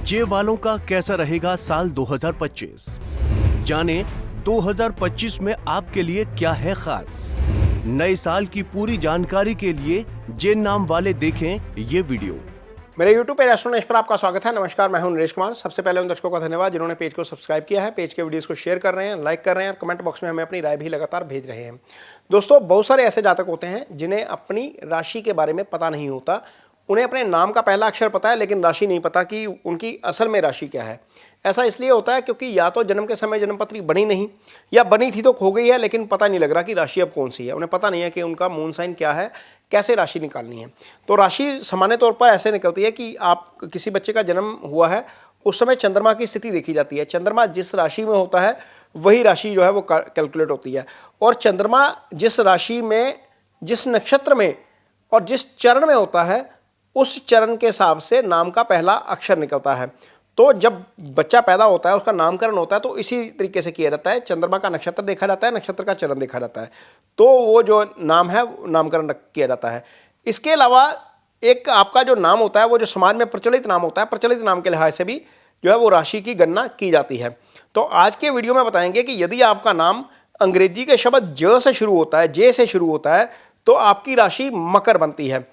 जे वालों का कैसा रहेगा साल 2025? जाने 2025 में आपके लिए क्या है खास। नए साल की पूरी जानकारी के लिए जे नाम वाले देखें ये वीडियो। मेरे YouTube पेज एस्ट्रोनॉमी पर आपका स्वागत है। नमस्कार, मैं हूं नरेश कुमार। सबसे पहले उन दर्शकों का धन्यवाद जिन्होंने पेज को सब्सक्राइब किया है, पेज के वीडियोस को शेयर कर रहे हैं, लाइक कर रहे हैं और कमेंट बॉक्स में हमें अपनी राय भी लगातार भेज रहे हैं। दोस्तों, बहुत सारे ऐसे जातक होते हैं जिन्हें अपनी राशि के बारे में पता नहीं होता। उन्हें अपने नाम का पहला अक्षर पता है लेकिन राशि नहीं पता कि उनकी असल में राशि क्या है। ऐसा इसलिए होता है क्योंकि या तो जन्म के समय जन्मपत्री बनी नहीं, या बनी थी तो खो गई है लेकिन पता नहीं लग रहा कि राशि अब कौन सी है। उन्हें पता नहीं है कि उनका मून साइन क्या है, कैसे राशि निकालनी है। तो राशि सामान्य तौर पर ऐसे निकलती है कि आप किसी बच्चे का जन्म हुआ है, उस समय चंद्रमा की स्थिति देखी जाती है। चंद्रमा जिस राशि में होता है वही राशि जो है वो कैलकुलेट होती है। और चंद्रमा जिस राशि में, जिस नक्षत्र में और जिस चरण में होता है, उस चरण के हिसाब से नाम का पहला अक्षर निकलता है। तो जब बच्चा पैदा होता है, उसका नामकरण होता है, तो इसी तरीके से किया जाता है। चंद्रमा का नक्षत्र देखा जाता है, नक्षत्र का चरण देखा जाता है, तो वो जो नाम है नामकरण किया जाता है। इसके अलावा एक आपका जो नाम होता है, वो जो समाज में प्रचलित नाम होता है, प्रचलित नाम के लिहाज से भी जो है वो राशि की गणना की जाती है। तो आज के वीडियो में बताएंगे कि यदि आपका नाम अंग्रेजी के शब्द ज से शुरू होता है, जे से शुरू होता है, तो आपकी राशि मकर बनती है।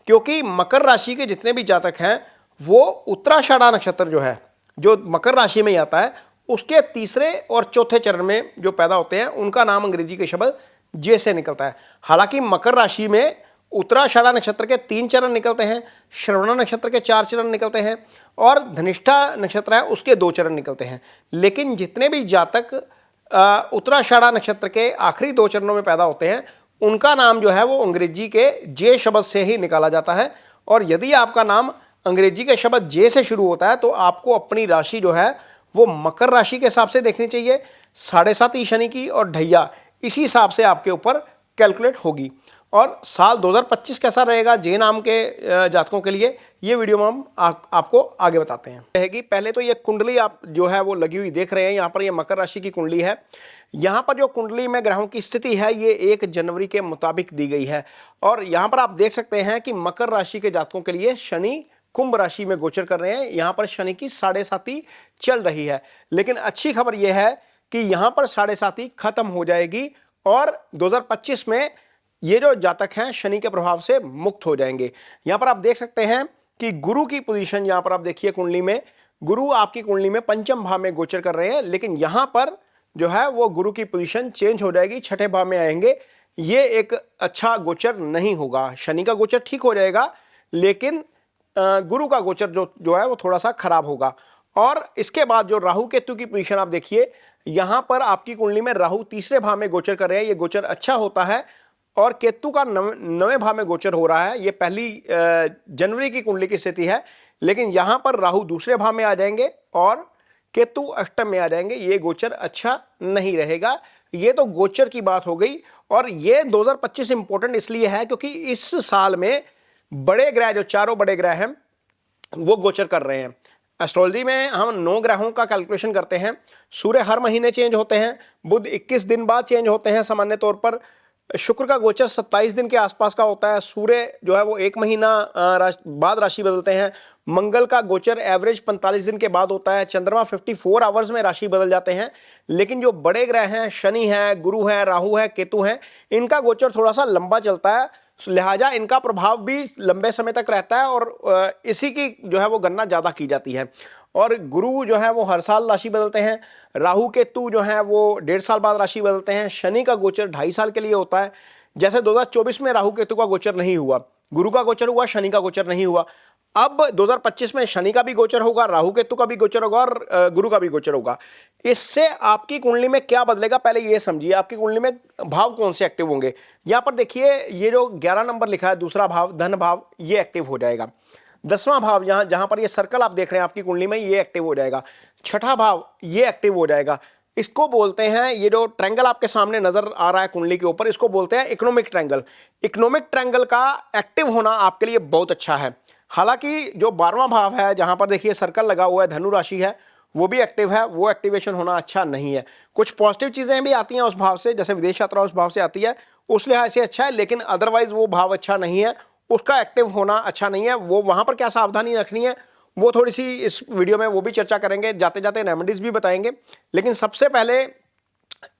क्योंकि मकर राशि के जितने भी जातक हैं वो उत्तराषाढ़ा नक्षत्र जो है, जो मकर राशि में ही आता है, उसके तीसरे और चौथे चरण में जो पैदा होते हैं उनका नाम अंग्रेजी के शब्द जे से निकलता है। हालांकि मकर राशि में उत्तराषाढ़ा नक्षत्र के 3 चरण निकलते हैं, श्रवण नक्षत्र के 4 चरण निकलते हैं और धनिष्ठा नक्षत्र है उसके 2 चरण निकलते हैं। लेकिन जितने भी जातक उत्तराषाढ़ा नक्षत्र के आखिरी 2 चरणों में पैदा होते हैं, उनका नाम जो है वो अंग्रेजी के जे शब्द से ही निकाला जाता है। और यदि आपका नाम अंग्रेजी के शब्द जे से शुरू होता है तो आपको अपनी राशि जो है वो मकर राशि के हिसाब से देखनी चाहिए। 7.5 शनि की और ढैया इसी हिसाब से आपके ऊपर कैलकुलेट होगी। और साल 2025 कैसा रहेगा जे नाम के जातकों के लिए, ये वीडियो में हम आपको आगे बताते हैं। रहेगी पहले तो ये कुंडली आप जो है वो लगी हुई देख रहे हैं, यहाँ पर ये मकर राशि की कुंडली है। यहाँ पर जो कुंडली में ग्रहों की स्थिति है ये 1 जनवरी के मुताबिक दी गई है। और यहाँ पर आप देख सकते हैं कि मकर राशि के जातकों के लिए शनि कुंभ राशि में गोचर कर रहे हैं। यहाँ पर शनि की 7.5 चल रही है, लेकिन अच्छी खबर यह है कि यहाँ पर 7.5 खत्म हो जाएगी और 2025 में ये जो जातक हैं शनि के प्रभाव से मुक्त हो जाएंगे। यहाँ पर आप देख सकते हैं कि गुरु की पोजीशन, यहाँ पर आप देखिए कुंडली में गुरु आपकी कुंडली में पंचम भाव में गोचर कर रहे हैं, लेकिन यहाँ पर जो है वो गुरु की पोजीशन चेंज हो जाएगी, छठे भाव में आएंगे। ये एक अच्छा गोचर नहीं होगा। शनि का गोचर ठीक हो जाएगा, लेकिन गुरु का गोचर जो है वो थोड़ा सा खराब होगा। और इसके बाद जो राहु केतु की पोजीशन आप देखिए, यहाँ पर आपकी कुंडली में राहु तीसरे भाव में गोचर कर रहे हैं। ये गोचर अच्छा होता है और केतु का 9वें भाव में गोचर हो रहा है। ये पहली जनवरी की कुंडली की स्थिति है, लेकिन यहाँ पर राहु दूसरे भाव में आ जाएंगे और केतु अष्टम में आ जाएंगे। ये गोचर अच्छा नहीं रहेगा। ये तो गोचर की बात हो गई। और ये 2025 इंपॉर्टेंट इसलिए है क्योंकि इस साल में बड़े ग्रह, जो चारों बड़े ग्रह हैं, वो गोचर कर रहे हैं। एस्ट्रोलॉजी में हम 9 ग्रहों का कैलकुलेशन करते हैं। सूर्य हर महीने चेंज होते हैं, बुध 21 दिन बाद चेंज होते हैं सामान्य तौर पर। शुक्र का गोचर 27 दिन के आसपास का होता है। सूर्य जो है वो 1 महीना बाद राशि बदलते हैं। मंगल का गोचर एवरेज 45 दिन के बाद होता है। चंद्रमा 54 आवर्स में राशि बदल जाते हैं। लेकिन जो बड़े ग्रह हैं, शनि है, गुरु है, राहु है, केतु है, इनका गोचर थोड़ा सा लंबा चलता है, लिहाजा इनका प्रभाव भी लंबे समय तक रहता है और इसी की जो है वो गणना ज़्यादा की जाती है। और गुरु जो है वो हर साल राशि बदलते हैं। राहु केतु जो है वो 1.5 साल बाद राशि बदलते हैं। शनि का गोचर 2.5 साल के लिए होता है। जैसे 2024 में राहु केतु का गोचर नहीं हुआ, गुरु का गोचर हुआ, शनि का गोचर नहीं हुआ। अब 2025 में शनि का भी गोचर होगा, राहु केतु का भी गोचर होगा और गुरु का भी गोचर होगा। इससे आपकी कुंडली में क्या बदलेगा, पहले ये समझिए। आपकी कुंडली में भाव कौन से एक्टिव होंगे। यहाँ पर देखिए, ये जो 11 नंबर लिखा है, दूसरा भाव धन भाव, ये एक्टिव हो जाएगा। 10वां भाव जहां पर ये सर्कल आप देख रहे हैं आपकी कुंडली में, ये एक्टिव हो जाएगा। 6ठा भाव ये एक्टिव हो जाएगा। इसको बोलते हैं, ये जो ट्रायंगल आपके सामने नजर आ रहा है कुंडली के ऊपर, इसको बोलते हैं इकोनॉमिक ट्रायंगल। इकोनॉमिक ट्रायंगल का एक्टिव होना आपके लिए बहुत अच्छा है। हालांकि जो 12वां भाव है, जहां पर देखिए सर्कल लगा हुआ है, धनु राशि है, वो भी एक्टिव है, वो एक्टिवेशन होना अच्छा नहीं है। कुछ पॉजिटिव चीजें भी आती हैं उस भाव से, जैसे विदेश यात्रा उस भाव से आती है, उस लिहाज से अच्छा है, लेकिन अदरवाइज वो भाव अच्छा नहीं है, उसका एक्टिव होना अच्छा नहीं है। वो वहां पर क्या सावधानी रखनी है, वो थोड़ी सी इस वीडियो में वो भी चर्चा करेंगे, जाते जाते रेमेडीज भी बताएंगे। लेकिन सबसे पहले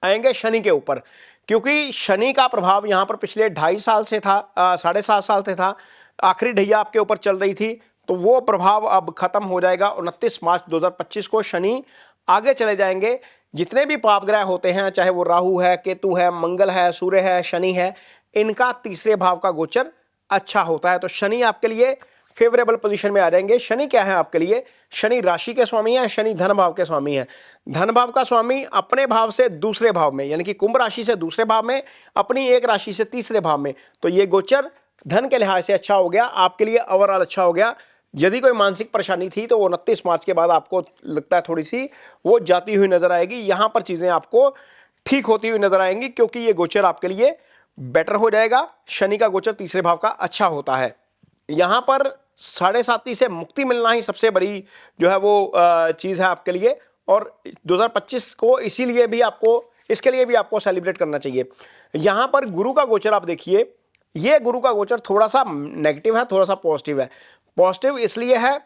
आएंगे शनि के ऊपर, क्योंकि शनि का प्रभाव यहाँ पर पिछले 2.5 साल से था, 7.5 साल से था, आखिरी ढैया आपके ऊपर चल रही थी, तो वो प्रभाव अब खत्म हो जाएगा। 29 मार्च 2025 को शनि आगे चले जाएंगे। जितने भी पाप ग्रह होते हैं, चाहे वो राहु है, केतु है, मंगल है, सूर्य है, शनि है, इनका तीसरे भाव का गोचर अच्छा होता है। तो शनि आपके लिए फेवरेबल पोजीशन में आ जाएंगे। शनि क्या है आपके लिए? शनि राशि के स्वामी है, शनि धन भाव के स्वामी है। धन भाव का स्वामी अपने भाव से दूसरे भाव में, यानी कि कुंभ राशि से दूसरे भाव में, अपनी एक राशि से तीसरे भाव में। तो ये गोचर धन के लिहाज से अच्छा हो गया आपके लिए, ओवरऑल अच्छा हो गया। यदि कोई मानसिक परेशानी थी तो वो 29 मार्च के बाद आपको लगता है थोड़ी सी वो जाती हुई नजर आएगी। यहां पर चीजें आपको ठीक होती हुई नजर आएंगी, क्योंकि ये गोचर आपके लिए बेटर हो जाएगा। शनि का गोचर तीसरे भाव का अच्छा होता है। यहां पर 7.5 से मुक्ति मिलना ही सबसे बड़ी जो है वो चीज है आपके लिए। और 2025 को इसीलिए भी आपको, इसके लिए भी आपको सेलिब्रेट करना चाहिए। यहां पर गुरु का गोचर आप देखिए, ये गुरु का गोचर थोड़ा सा नेगेटिव है, थोड़ा सा पॉजिटिव है। पॉजिटिव इसलिए है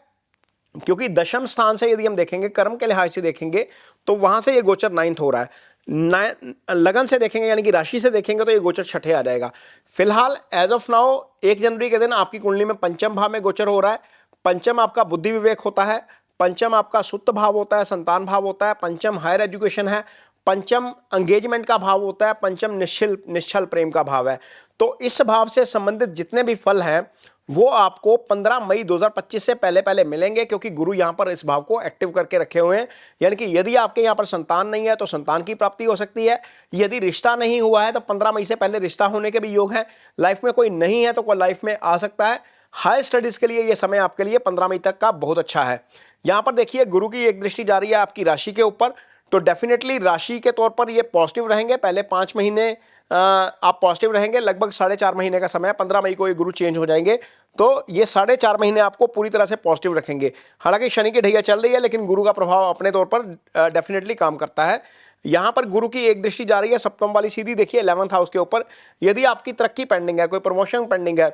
क्योंकि दशम स्थान से यदि हम देखेंगे, कर्म के लिहाज से देखेंगे, तो वहां से ये गोचर 9th हो रहा है। लगन से देखेंगे यानी कि राशि से देखेंगे तो ये गोचर 6ठे आ जाएगा। फिलहाल एज ऑफ नाउ 1 जनवरी के दिन आपकी कुंडली में पंचम भाव में गोचर हो रहा है। पंचम आपका बुद्धि विवेक होता है, पंचम आपका सुत्त भाव होता है, संतान भाव होता है, पंचम हायर एजुकेशन है, पंचम एंगेजमेंट का भाव होता है, पंचम निश्चल प्रेम का भाव है। तो इस भाव से संबंधित जितने भी फल हैं वो आपको 15 मई 2025 से पहले पहले मिलेंगे, क्योंकि गुरु यहां पर इस भाव को एक्टिव करके रखे हुए हैं। यानी कि यदि आपके यहां पर संतान नहीं है तो संतान की प्राप्ति हो सकती है। यदि रिश्ता नहीं हुआ है तो 15 मई से पहले रिश्ता होने के भी योग हैं। लाइफ में कोई नहीं है तो कोई लाइफ में आ सकता है। हायर स्टडीज के लिए यह समय आपके लिए 15 मई तक का बहुत अच्छा है। यहां पर देखिए गुरु की एक दृष्टि जा रही है आपकी राशि के ऊपर, तो डेफिनेटली राशि के तौर पर ये पॉजिटिव रहेंगे। पहले 5 महीने आप पॉजिटिव रहेंगे, लगभग 4.5 महीने का समय, 15 मई को ये गुरु चेंज हो जाएंगे, तो ये 4.5 महीने आपको पूरी तरह से पॉजिटिव रखेंगे। हालांकि शनि की ढैया चल रही है, लेकिन गुरु का प्रभाव अपने तौर पर डेफिनेटली काम करता है। यहां पर गुरु की एक दृष्टि जा रही है सप्तम वाली सीधी, देखिए 11th हाउस के ऊपर। यदि आपकी तरक्की पेंडिंग है, कोई प्रमोशन पेंडिंग है,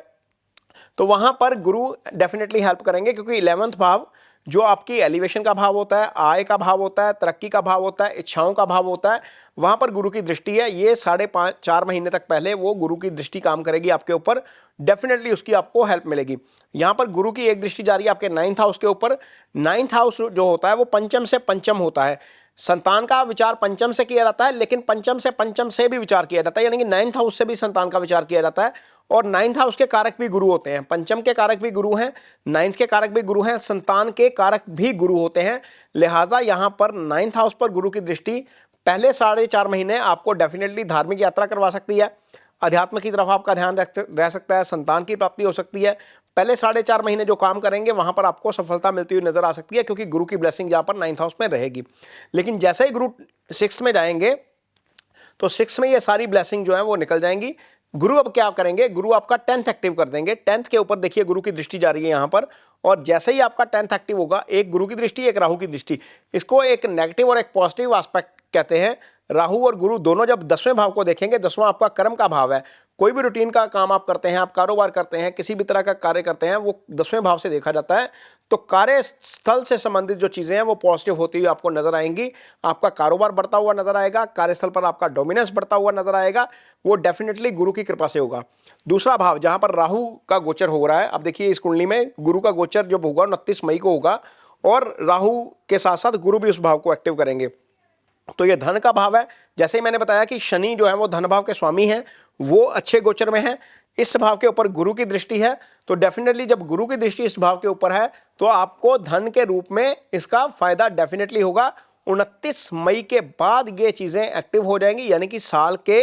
तो वहां पर गुरु डेफिनेटली हेल्प करेंगे, क्योंकि 11th भाव जो आपकी एलिवेशन का भाव होता है, आय का भाव होता है, तरक्की का भाव होता है, इच्छाओं का भाव होता है, वहां पर गुरु की दृष्टि है। ये 4.5 महीने तक पहले वो गुरु की दृष्टि काम करेगी आपके ऊपर, डेफिनेटली उसकी आपको हेल्प मिलेगी। यहां पर गुरु की एक दृष्टि जा रही है आपके 9th हाउस के ऊपर। 9th हाउस जो होता है वो पंचम से पंचम होता है। संतान का विचार पंचम से किया जाता है, लेकिन पंचम से भी विचार किया जाता है, यानी कि 9th हाउस से भी संतान का विचार किया जाता है। और 9th हाउस के कारक भी गुरु होते हैं, पंचम के कारक भी गुरु हैं, 9th के कारक भी गुरु हैं, संतान के कारक भी गुरु होते हैं। लिहाजा यहां पर 9th हाउस पर गुरु की दृष्टि पहले 4.5 महीने आपको डेफिनेटली धार्मिक यात्रा करवा सकती है, अध्यात्म की तरफ आपका ध्यान रह सकता है, संतान की प्राप्ति हो सकती है। पहले 4.5 महीने जो काम करेंगे वहां पर आपको सफलता मिलती हुई नजर आ सकती है, क्योंकि गुरु की ब्लेसिंग यहां पर 9th हाउस में रहेगी। लेकिन जैसे ही गुरु 6th में जाएंगे तो 6th में ये सारी ब्लेसिंग जो है वो निकल जाएंगी। गुरु अब क्या करेंगे, गुरु आपका 10th एक्टिव कर देंगे। 10th के ऊपर देखिए गुरु की दृष्टि जा रही है यहां पर, और जैसे ही आपका 10th एक्टिव होगा, एक गुरु की दृष्टि, एक राहु की दृष्टि, इसको एक नेगेटिव और एक पॉजिटिव एस्पेक्ट कहते हैं। राहु और गुरु दोनों जब 10वें भाव को देखेंगे, 10वां आपका कर्म का भाव है। कोई भी रूटीन का काम आप करते हैं, आप कारोबार करते हैं, किसी भी तरह का कार्य करते हैं, वो 10वें भाव से देखा जाता है। तो कार्य स्थल से संबंधित जो चीजें हैं वो पॉजिटिव होती हुई आपको नजर आएंगी। आपका कारोबार बढ़ता हुआ नजर आएगा, कार्यस्थल पर आपका डोमिनेंस बढ़ता हुआ नजर आएगा, वो डेफिनेटली गुरु की कृपा से होगा। दूसरा भाव जहां पर राहु का गोचर हो रहा है, अब देखिए इस कुंडली में गुरु का गोचर जब होगा 29 मई को होगा, और राहु के साथ साथ गुरु भी उस भाव को एक्टिव करेंगे। तो ये धन का भाव है। जैसे ही मैंने बताया कि शनि जो है वो धन भाव के स्वामी हैं, वो अच्छे गोचर में है। इस भाव के ऊपर गुरु की दृष्टि है, तो डेफिनेटली जब गुरु की दृष्टि इस भाव के ऊपर है तो आपको धन के रूप में इसका फायदा डेफिनेटली होगा। 29 मई के बाद ये चीजें एक्टिव हो जाएंगी, यानी कि साल के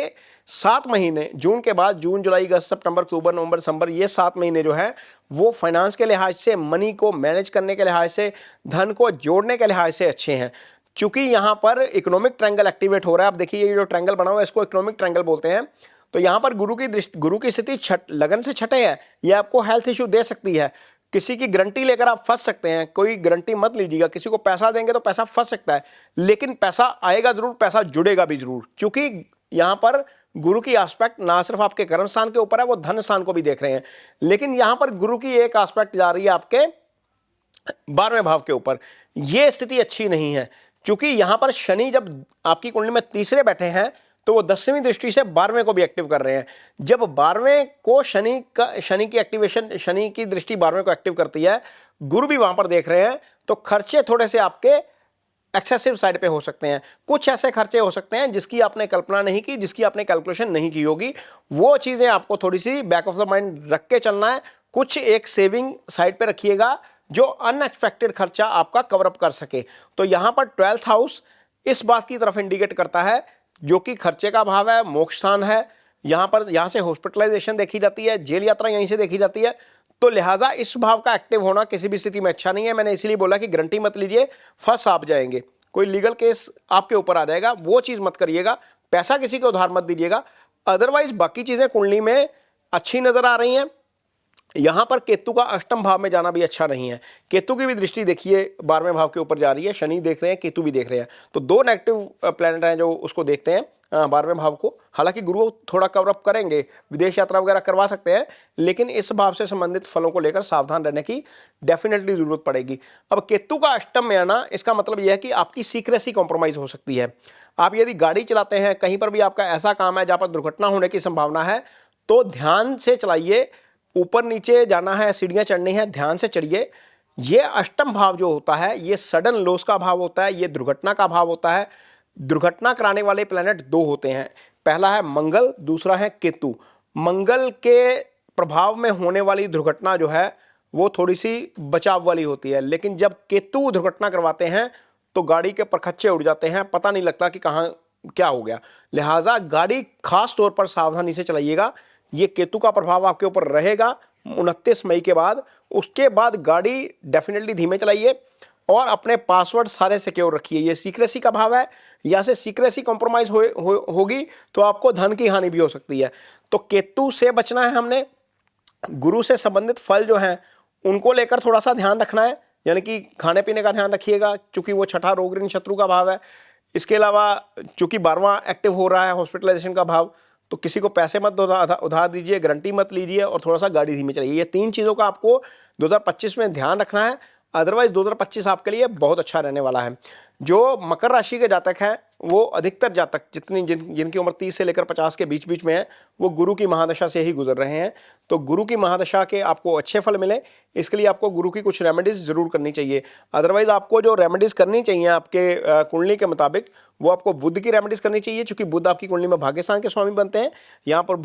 7 महीने, जून के बाद जून, जुलाई, अगस्त, सितंबर, अक्टूबर, नवंबर, दिसंबर, ये 7 महीने जो है वो फाइनेंस के लिहाज से, मनी को मैनेज करने के लिहाज से, धन को जोड़ने के लिहाज से अच्छे हैं। चूंकि यहां पर इकोनॉमिक ट्रायंगल एक्टिवेट हो रहा है, आप देखिए ये जो ट्रायंगल बना हुआ है इसको इकोनॉमिक ट्रायंगल बोलते हैं। तो यहां पर गुरु की स्थिति लगन से छठे है, ये आपको हेल्थ इश्यू दे सकती है। किसी की गारंटी लेकर आप फंस सकते हैं, कोई गारंटी मत लीजिएगा। किसी को पैसा देंगे तो पैसा फंस सकता है, लेकिन पैसा आएगा जरूर, पैसा जुड़ेगा भी जरूर, क्योंकि यहां पर गुरु की एस्पेक्ट ना सिर्फ आपके कर्म स्थान के ऊपर है, वो धन स्थान को भी देख रहे हैं। लेकिन यहां पर गुरु की एक एस्पेक्ट जा रही है आपके 12वें भाव के ऊपर। ये स्थिति अच्छी नहीं है, क्योंकि यहां पर शनि जब आपकी कुंडली में तीसरे बैठे हैं तो वो 10वीं दृष्टि से 12वें को भी एक्टिव कर रहे हैं। जब 12वें को शनि की एक्टिवेशन, शनि की दृष्टि 12वें को एक्टिव करती है, गुरु भी वहां पर देख रहे हैं, तो खर्चे थोड़े से आपके एक्सेसिव साइड पे हो सकते हैं। कुछ ऐसे खर्चे हो सकते हैं जिसकी आपने कल्पना नहीं की, जिसकी आपने कैलकुलेशन नहीं की होगी। वो चीजें आपको थोड़ी सी बैक ऑफ द माइंड रख के चलना है। कुछ एक सेविंग साइड पे रखिएगा जो अनएक्सपेक्टेड खर्चा आपका कवर अप कर सके। तो यहां पर 12th हाउस इस बात की तरफ इंडिकेट करता है, जो कि खर्चे का भाव है, मोक्ष स्थान है। यहां से हॉस्पिटलाइजेशन देखी जाती है, जेल यात्रा यहीं से देखी जाती है। तो लिहाजा इस भाव का एक्टिव होना किसी भी स्थिति में अच्छा नहीं है। मैंने इसीलिए बोला कि गारंटी मत लीजिए, फंस आप जाएंगे, कोई लीगल केस आपके ऊपर आ जाएगा, वो चीज मत करिएगा। पैसा किसी को उधार मत दीजिएगा। अदरवाइज बाकी चीजें कुंडली में अच्छी नजर आ रही हैं। यहां पर केतु का अष्टम भाव में जाना भी अच्छा नहीं है। केतु की भी दृष्टि देखिए 12वें भाव के ऊपर जा रही है, शनि देख रहे हैं, केतु भी देख रहे हैं। तो दो नेगेटिव प्लैनेट हैं जो उसको देखते हैं 12वें भाव को। हालांकि गुरु थोड़ा कवर अप करेंगे, विदेश यात्रा वगैरह करवा सकते हैं, लेकिन इस भाव से संबंधित फलों को लेकर सावधान रहने की डेफिनेटली जरूरत पड़ेगी। अब केतु का अष्टम में आना, इसका मतलब यह है कि आपकी सीक्रेसी कॉम्प्रोमाइज हो सकती है। आप यदि गाड़ी चलाते हैं, कहीं पर भी आपका ऐसा काम है जहां पर दुर्घटना होने की संभावना है, तो ध्यान से चलाइए। ऊपर नीचे जाना है, सीढ़ियां चढ़नी है, ध्यान से चढ़िए। ये अष्टम भाव जो होता है, ये सडन लॉस का भाव होता है, ये दुर्घटना का भाव होता है। दुर्घटना कराने वाले प्लैनेट दो होते हैं, पहला है मंगल, दूसरा है केतु। मंगल के प्रभाव में होने वाली दुर्घटना जो है वो थोड़ी सी बचाव वाली होती है, लेकिन जब केतु दुर्घटना करवाते हैं तो गाड़ी के परखच्चे उड़ जाते हैं, पता नहीं लगता कि कहाँ क्या हो गया। लिहाजा गाड़ी खास तौर पर सावधानी से चलाइएगा। ये केतु का प्रभाव आपके ऊपर रहेगा 29 मई के बाद। उसके बाद गाड़ी डेफिनेटली धीमे चलाइए और अपने पासवर्ड सारे सिक्योर रखिए। ये सीक्रेसी का भाव है, यहाँ से सीक्रेसी कॉम्प्रोमाइज होगी तो आपको धन की हानि भी हो सकती है। तो केतु से बचना है हमने। गुरु से संबंधित फल जो हैं उनको लेकर थोड़ा सा ध्यान रखना है, यानी कि खाने पीने का ध्यान रखिएगा, चूंकि वो छठा रोग ऋण शत्रु का भाव है। इसके अलावा चूंकि 12वां एक्टिव हो रहा है, हॉस्पिटलाइजेशन का भाव, तो किसी को पैसे मत उधार दीजिए, गारंटी मत लीजिए और थोड़ा सा गाड़ी धीमी चलाइए। ये तीन चीज़ों का आपको 2025 में ध्यान रखना है। अदरवाइज 2025 आपके लिए बहुत अच्छा रहने वाला है। जो मकर राशि के जातक हैं, वो अधिकतर जातक जिनकी उम्र 30 से लेकर 50 के बीच में है, वो गुरु की महादशा से ही गुजर रहे हैं। तो गुरु की महादशा के आपको अच्छे फल मिले, इसके लिए आपको गुरु की कुछ रेमेडीज जरूर करनी चाहिए। अदरवाइज आपको जो रेमेडीज करनी चाहिए आपके कुंडली के मुताबिक, वो आपको बुध की रेमेडीज करनी चाहिए, क्योंकि बुध आपकी कुंडली में भाग्यस्थान के स्वामी बनते हैं। यहाँ पर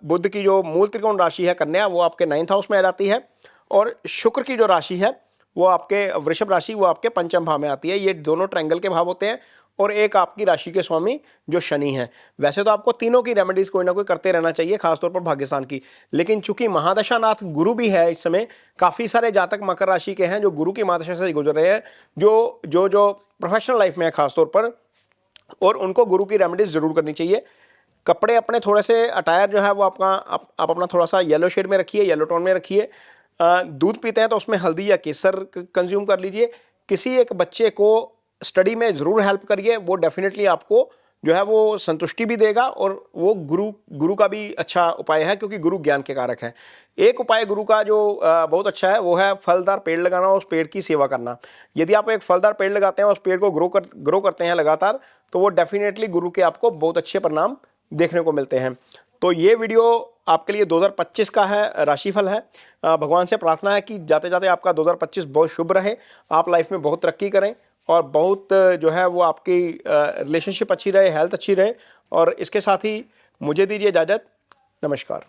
बुध की जो मूल त्रिकोण राशि है कन्या, वो आपके 9th हाउस में आ जाती है, और शुक्र की जो राशि है वो आपके वृषभ राशि, वो आपके पंचम भाव में आती है। ये दोनों ट्रायंगल के भाव होते हैं, और एक आपकी राशि के स्वामी जो शनि है। वैसे तो आपको तीनों की रेमेडीज कोई ना कोई करते रहना चाहिए, खासतौर पर भाग्यस्थान की, लेकिन चूंकि महादशानाथ गुरु भी है इस समय, काफ़ी सारे जातक मकर राशि के हैं जो गुरु की महादशा से गुजर रहे हैं, जो प्रोफेशनल लाइफ में है खासतौर पर, और उनको गुरु की रेमेडीज जरूर करनी चाहिए। कपड़े अपने थोड़े से अटायर जो है वो आप अपना थोड़ा सा येलो शेड में रखिए, येलो टोन में रखिए। दूध पीते हैं तो उसमें हल्दी या केसर कंज्यूम कर लीजिए। किसी एक बच्चे को स्टडी में ज़रूर हेल्प करिए, वो डेफिनेटली आपको जो है वो संतुष्टि भी देगा, और वो गुरु का भी अच्छा उपाय है, क्योंकि गुरु ज्ञान के कारक है। एक उपाय गुरु का जो बहुत अच्छा है, वो है फलदार पेड़ लगाना और उस पेड़ की सेवा करना। यदि आप एक फलदार पेड़ लगाते हैं, उस पेड़ को ग्रो करते हैं लगातार, तो वो डेफिनेटली गुरु के आपको बहुत अच्छे परिणाम देखने को मिलते हैं। तो ये वीडियो आपके लिए 2025 का है, राशिफल है। भगवान से प्रार्थना है कि जाते जाते आपका 2025 बहुत शुभ रहे, आप लाइफ में बहुत तरक्की करें, और बहुत जो है वो आपकी रिलेशनशिप अच्छी रहे, हेल्थ अच्छी रहे। और इसके साथ ही मुझे दीजिए इजाज़त। नमस्कार।